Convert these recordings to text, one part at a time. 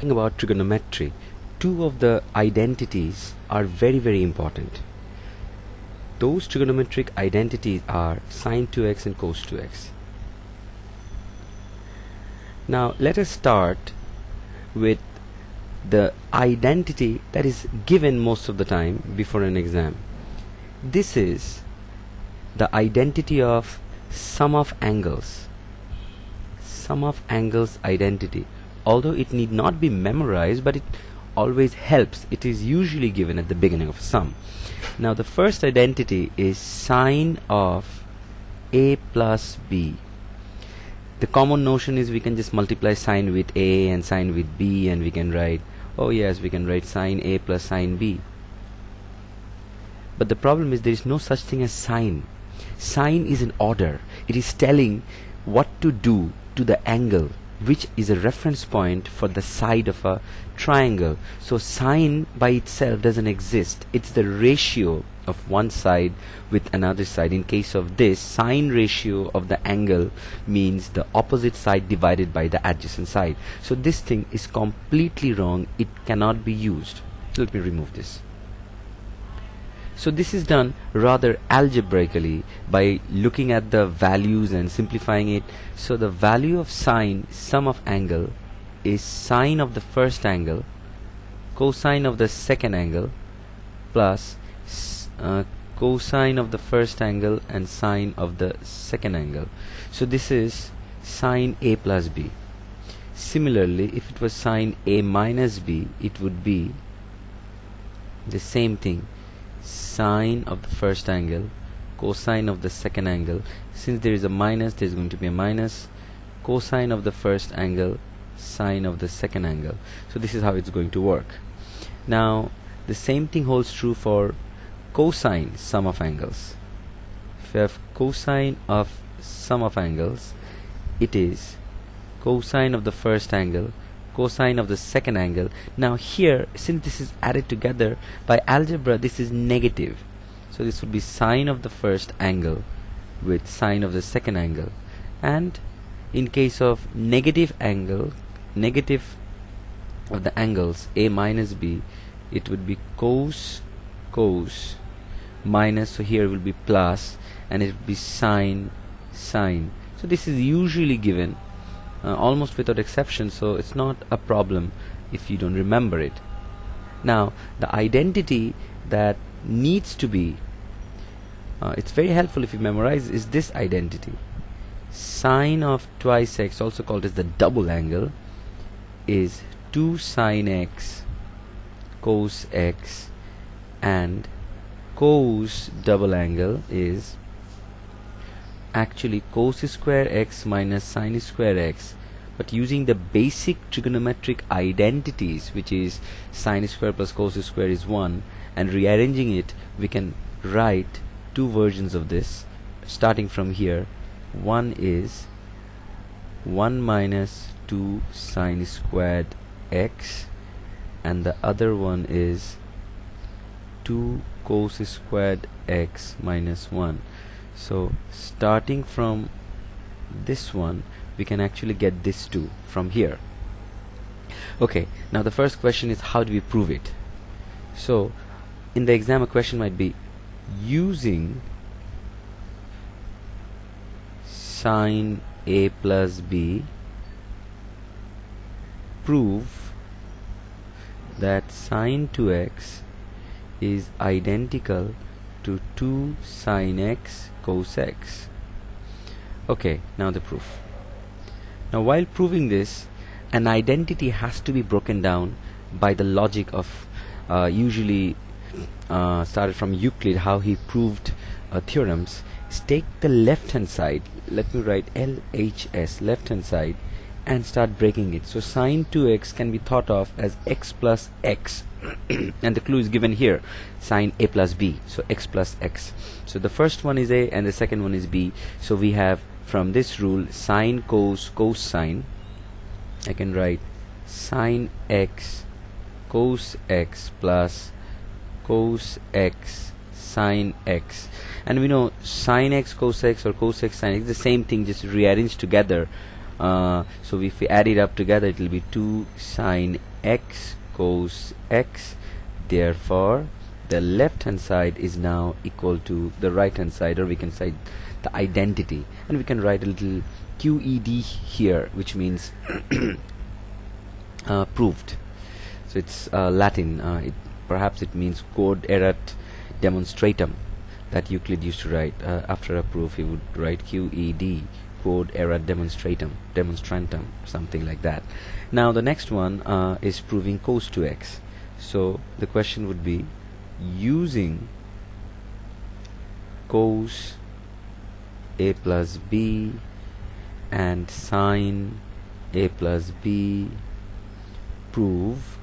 talking about trigonometry, two of the identities are very important. Those trigonometric identities are sin 2x and cos 2x. Now let us start with the identity that is given most of the time before an exam. This is the identity of sum of angles. Sum of angles identity. Although it need not be memorized, but it always helps. It is usually given at the beginning of a sum. Now the first identity is sine of a plus b. The common notion is we can just multiply sine with a and sine with b, and we can write, oh yes, we can write sine a plus sine b. But the problem is there is no such thing as sine. Sine is an order. It is telling what to do to the angle, which is a reference point for the side of a triangle. So sine by itself doesn't exist. It's the ratio of one side with another side. In case of this, sine ratio of the angle means the opposite side divided by the adjacent side. So this thing is completely wrong. It cannot be used. Let me remove this. So this is done rather algebraically by looking at the values and simplifying it. So the value of sine sum of angle is sine of the first angle cosine of the second angle plus cosine of the first angle and sine of the second angle. So this is sine a plus b. Similarly, if it was sine a minus b, it would be the same thing, sine of the first angle cosine of the second angle. Since there is a minus, there is going to be a minus, cosine of the first angle sine of the second angle. So this is how it's going to work. Now the same thing holds true for cosine sum of angles. If you have cosine of sum of angles, it is cosine of the first angle cosine of the second angle. Now here, since this is added together by algebra, this is negative, so this would be sine of the first angle with sine of the second angle. And in case of negative angle, negative of the angles a minus b, it would be cos minus, so here will be plus, and it will be sine. So this is usually given almost without exception, so it's not a problem if you don't remember it. Now the identity that needs to be it's very helpful if you memorize is this identity. Sine of twice x, also called as the double angle, is 2 sine x cos x, and cos double angle is actually cos square x minus sine square x, but using the basic trigonometric identities, which is sine square plus cos square is 1, and rearranging it, we can write two versions of this. Starting from here, one is 1 minus 2 sine squared x, and the other one is 2 cos squared x minus 1. So starting from this one, we can actually get this 2 from here. Okay, now the first question is, how do we prove it? So in the exam, a question might be, using sine a plus b, prove that sine 2x is identical to 2 sine x cos x. Okay, now the proof. Now while proving this, an identity has to be broken down by the logic of usually started from Euclid, how he proved theorems. Is take the left hand side, let me write LHS, left hand side, and start breaking it. So sine 2x can be thought of as x plus x and the clue is given here, sine a plus b, so x plus x. So the first one is a and the second one is b. So we have from this rule sine cos sine. I can write sine x cos x plus cos x sine x, and we know sine x cos x or cos x sine x is the same thing, just rearranged together. So if we add it up together, it will be 2 sine x cos x. Therefore the left hand side is now equal to the right hand side, or we can say the identity, and we can write a little QED here, which means proved. So it's Latin. Perhaps it means quod erat demonstratum, that Euclid used to write after a proof. He would write QED, quod erat demonstrantum, something like that. Now the next one is proving cos 2x. So the question would be, using cos a plus b and sine a plus b, prove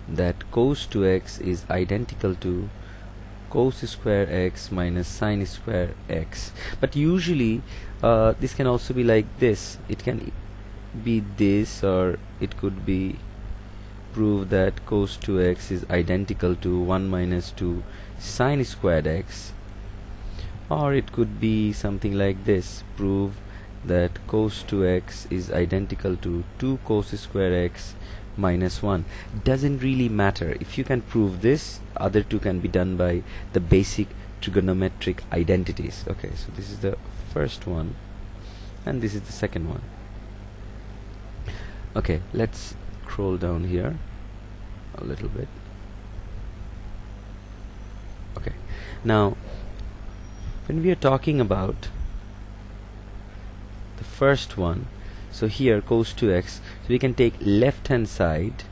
that cos 2x is identical to cos square x minus sine square x. But usually this can also be like this. It can be this, or it could be prove that cos 2x is identical to 1 minus 2 sine squared x, or it could be something like this: prove that cos 2x is identical to 2 cos square x minus 1. Doesn't really matter. If you can prove this, other two can be done by the basic trigonometric identities. Okay, so this is the first one and this is the second one. Okay, let's scroll down here a little bit. Okay, now when we are talking about the first one, so here cos 2x, so we can take left hand side.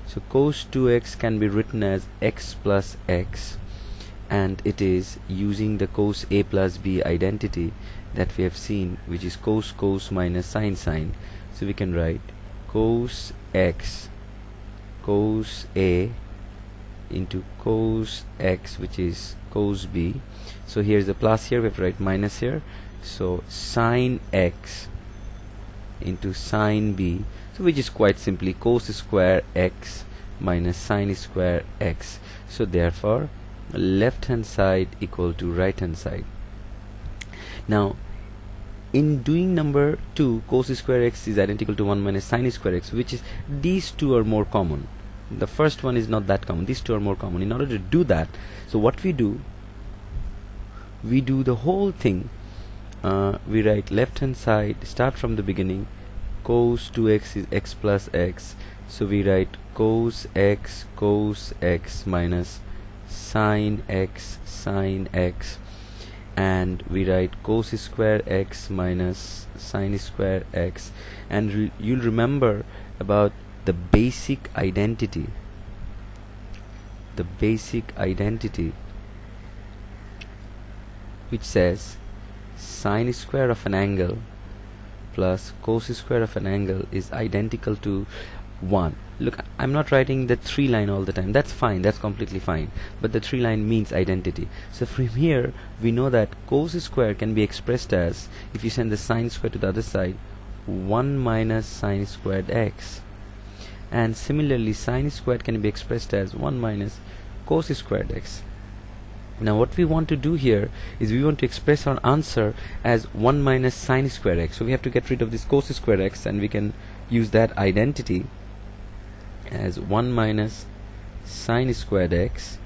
So cos 2x can be written as x plus x, and it is using the cos a plus b identity that we have seen, which is cos cos minus sine sine. So we can write cos x cos a into cos x, which is cos b. So here is a plus here, we have to write minus here. So sine x into sine b, so which is quite simply cos square x minus sine square x. So therefore left hand side equal to right hand side. Now in doing number 2, cos square x is identical to 1 minus sine square x, which is, these two are more common. The first one is not that common. These two are more common. In order to do that, so what we do, we do the whole thing. We write left hand side, start from the beginning. Cos 2x is x plus x, so we write cos x minus sine x, and we write cos square x minus sine square x. And you'll remember about the basic identity, which says sine square of an angle plus cos square of an angle is identical to 1. Look, I'm not writing the 3 line all the time. That's fine, that's completely fine, but the 3 line means identity. So from here we know that cos square can be expressed as, if you send the sine square to the other side, 1 minus sine squared x, and similarly sine squared can be expressed as 1 minus cos squared x. Now what we want to do here is we want to express our answer as 1 minus sine square x. So we have to get rid of this cos square x, and we can use that identity as 1 minus sine squared x,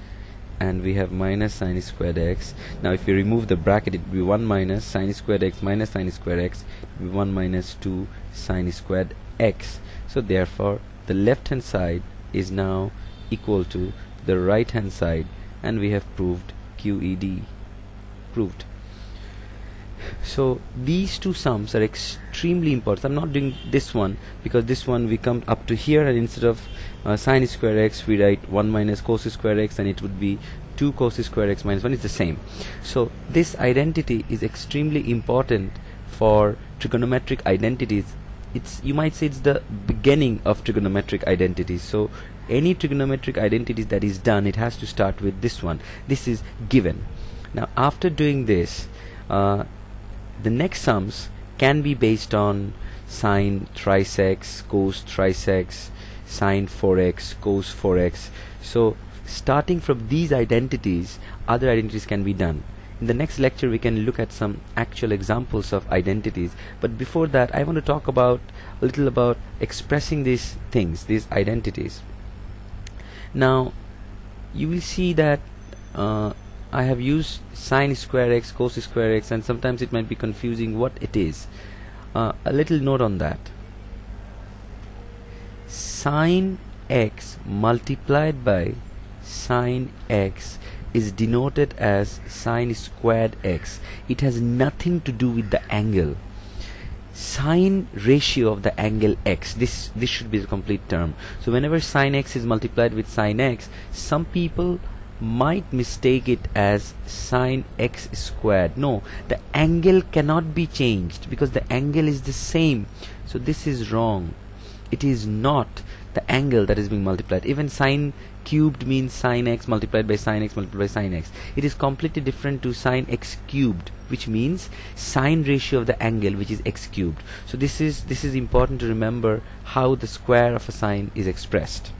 and we have minus sine squared x. Now if we remove the bracket, it will be 1 minus sine squared x minus sine squared x, it will be 1 minus 2 sine squared x. So therefore the left hand side is now equal to the right hand side, and we have proved QED, proved. So these two sums are extremely important. I'm not doing this one because this one we come up to here, and instead of sine square x we write 1 minus cos square x, and it would be 2 cos square x minus 1 is the same. So this identity is extremely important for trigonometric identities. It's, you might say, it's the beginning of trigonometric identities. So any trigonometric identities that is done, it has to start with this one. This is given. Now after doing this, the next sums can be based on sine thrice x, cos thrice x, sine 4x, cos 4x. So starting from these identities, other identities can be done. In the next lecture we can look at some actual examples of identities, but before that I want to talk about a little about expressing these things, these identities. Now you will see that I have used sine square x, cos square x, and sometimes it might be confusing what it is. A little note on that. Sine x multiplied by sine x is denoted as sine squared x. It has nothing to do with the angle. Sine ratio of the angle x, this should be the complete term. So whenever sine x is multiplied with sine x, some people might mistake it as sine x squared. No, the angle cannot be changed because the angle is the same. So this is wrong. It is not the angle that is being multiplied. Even sine cubed means sine x multiplied by sine x multiplied by sine x. It is completely different to sine x cubed, which means sine ratio of the angle, which is x cubed. So this is important to remember how the square of a sine is expressed.